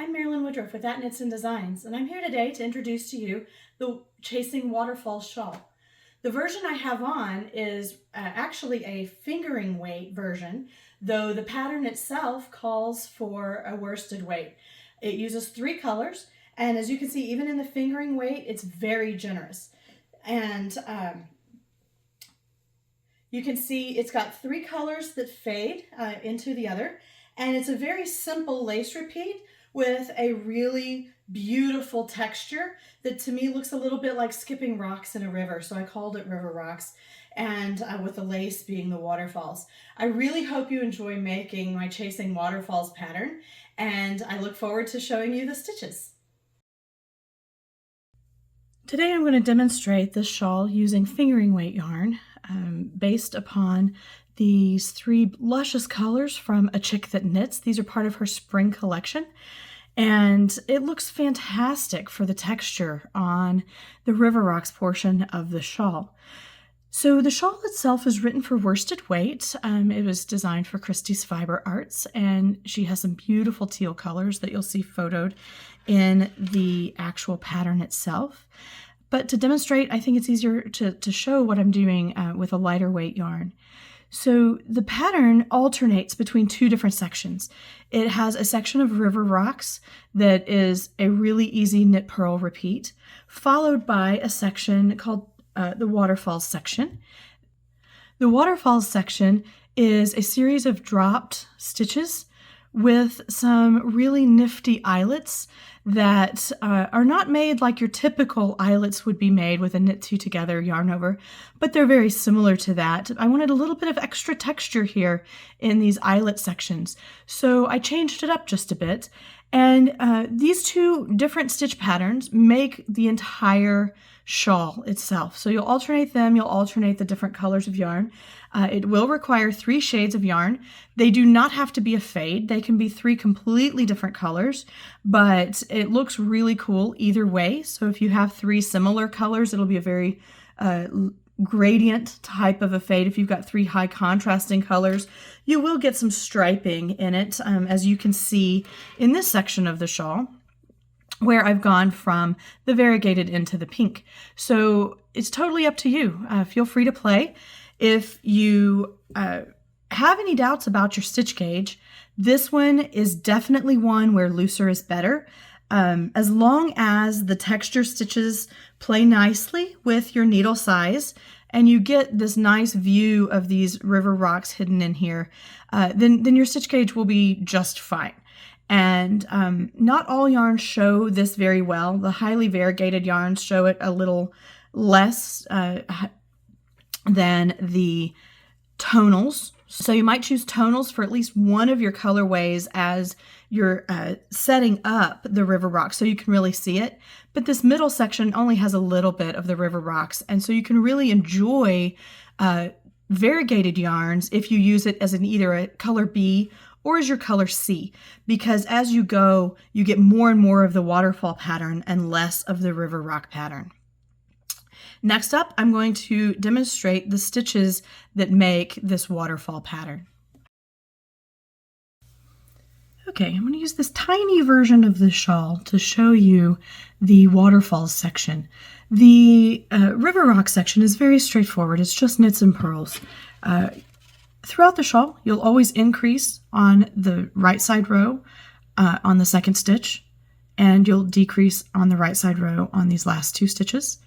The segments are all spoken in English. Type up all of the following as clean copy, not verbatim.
I'm Marilyn Woodruff with That Knits and Designs, and I'm here today to introduce to you the Chasing Waterfalls shawl. The version I have on is actually a fingering weight version, though the pattern itself calls for a worsted weight. It uses 3 colors, and as you can see, even in the fingering weight, it's very generous. And you can see it's got 3 colors that fade into the other, and it's a very simple lace repeat with a really beautiful texture that to me looks a little bit like skipping rocks in a river. So I called it River Rocks, and with the lace being the waterfalls. I really hope you enjoy making my Chasing Waterfalls pattern, and I look forward to showing you the stitches. Today I'm going to demonstrate this shawl using fingering weight yarn based upon these 3 luscious colors from A Chick That Knits. These are part of her spring collection, and it looks fantastic for the texture on the River Rocks portion of the shawl. So the shawl itself is written for worsted weight. It was designed for Christie's Fiber Arts, and she has some beautiful teal colors that you'll see photoed in the actual pattern itself. But to demonstrate, I think it's easier to show what I'm doing with a lighter weight yarn. So the pattern alternates between 2 different sections. It has a section of River Rocks that is a really easy knit purl repeat, followed by a section called the Waterfalls section. The Waterfalls section is a series of dropped stitches with some really nifty eyelets that are not made like your typical eyelets would be made with a knit 2 together yarn over, but they're very similar to that. I wanted a little bit of extra texture here in these eyelet sections, so I changed it up just a bit. And these 2 different stitch patterns make the entire shawl itself. So you'll alternate them, you'll alternate the different colors of yarn. It will require 3 shades of yarn. They do not have to be a fade. They can be 3 completely different colors, but it looks really cool either way. So if you have 3 similar colors, it'll be a very gradient type of a fade. If you've got 3 high contrasting colors, you will get some striping in it, as you can see in this section of the shawl, where I've gone from the variegated into the pink. So it's totally up to you. Feel free to play. If you have any doubts about your stitch gauge, this one is definitely one where looser is better. As long as the texture stitches play nicely with your needle size and you get this nice view of these river rocks hidden in here, then your stitch gauge will be just fine. And not all yarns show this very well. The highly variegated yarns show it a little less than the tonals. So you might choose tonals for at least one of your colorways as you're setting up the river rocks so you can really see it. But this middle section only has a little bit of the river rocks, and so you can really enjoy variegated yarns if you use it as either a color B or as your color C, because as you go, you get more and more of the waterfall pattern and less of the river rock pattern. Next up, I'm going to demonstrate the stitches that make this waterfall pattern. Okay, I'm going to use this tiny version of the shawl to show you the waterfalls section. The river rock section is very straightforward. It's just knits and purls. Throughout the shawl, you'll always increase on the right side row on the second stitch, and you'll decrease on the right side row on these last 2 stitches.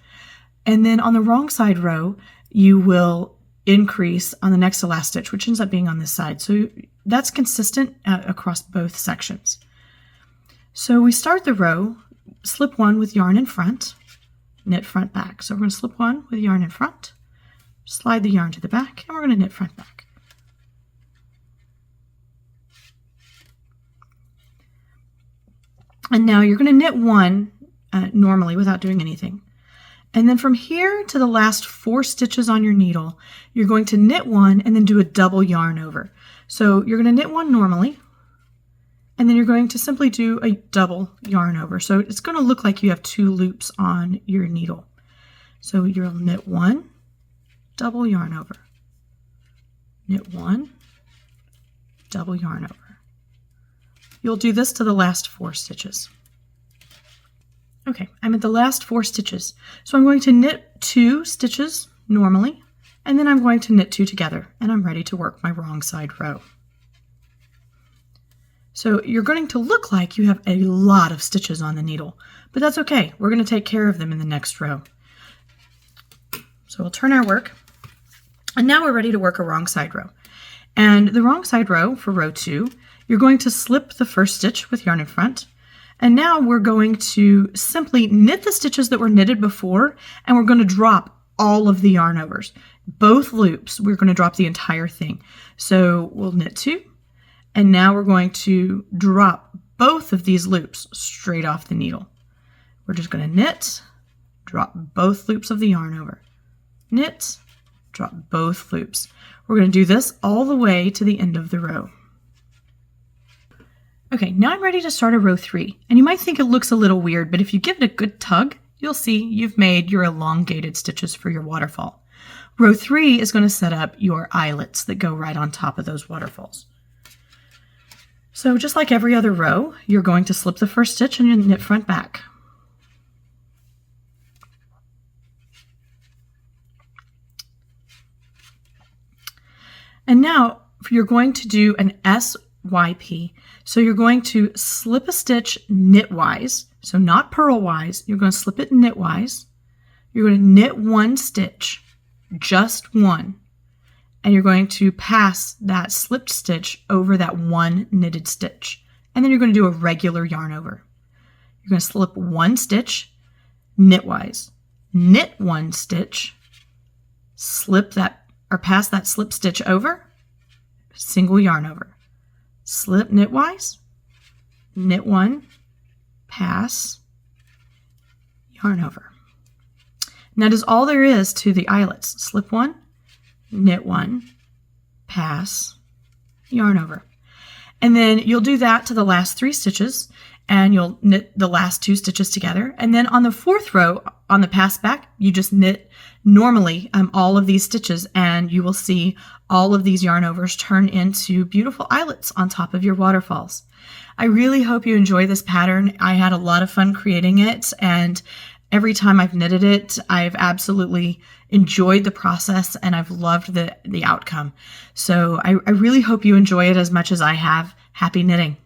And then on the wrong side row, you will increase on the next to last stitch, which ends up being on this side. So that's consistent across both sections. So we start the row, slip 1 with yarn in front, knit front back. So we're going to slip 1 with yarn in front, slide the yarn to the back, and we're going to knit front back. And now you're going to knit 1 normally without doing anything. And then from here to the last 4 stitches on your needle, you're going to knit 1 and then do a double yarn over. So you're going to knit 1 normally, and then you're going to simply do a double yarn over. So it's going to look like you have 2 loops on your needle. So you'll knit 1, double yarn over, knit 1, double yarn over, You'll do this to the last 4 stitches. Okay, I'm at the last 4 stitches. So I'm going to knit 2 stitches normally, and then I'm going to knit 2 together, and I'm ready to work my wrong side row. So you're going to look like you have a lot of stitches on the needle, but that's okay. We're going to take care of them in the next row. So we'll turn our work, and now we're ready to work a wrong side row. And the wrong side row for row 2, you're going to slip the first stitch with yarn in front, and now we're going to simply knit the stitches that were knitted before, and we're going to drop all of the yarn overs. Both loops, we're going to drop the entire thing. So we'll knit 2, and now we're going to drop both of these loops straight off the needle. We're just going to knit, drop both loops of the yarn over. Knit, drop both loops. We're going to do this all the way to the end of the row. Okay, now I'm ready to start a row 3, and you might think it looks a little weird, but if you give it a good tug, you'll see you've made your elongated stitches for your waterfall. Row 3 is going to set up your eyelets that go right on top of those waterfalls. So just like every other row, you're going to slip the first stitch and you knit front back. And now you're going to do an SYP. So you're going to slip a stitch knitwise, so not purlwise. You're going to slip it knitwise. You're going to knit 1 stitch, just 1, and you're going to pass that slipped stitch over that 1 knitted stitch. And then you're going to do a regular yarn over. You're going to slip 1 stitch knitwise, knit 1 stitch, slip that or pass that slip stitch over, single yarn over. Slip knitwise, knit 1, pass, yarn over. And that is all there is to the eyelets. Slip 1, knit 1, pass, yarn over. And then you'll do that to the last 3 stitches, and you'll knit the last 2 stitches together. And then on the 4th row, on the pass back, you just knit normally all of these stitches, and you will see all of these yarn overs turn into beautiful eyelets on top of your waterfalls. I really hope you enjoy this pattern. I had a lot of fun creating it, and every time I've knitted it, I've absolutely enjoyed the process, and I've loved the outcome. So I really hope you enjoy it as much as I have. Happy knitting!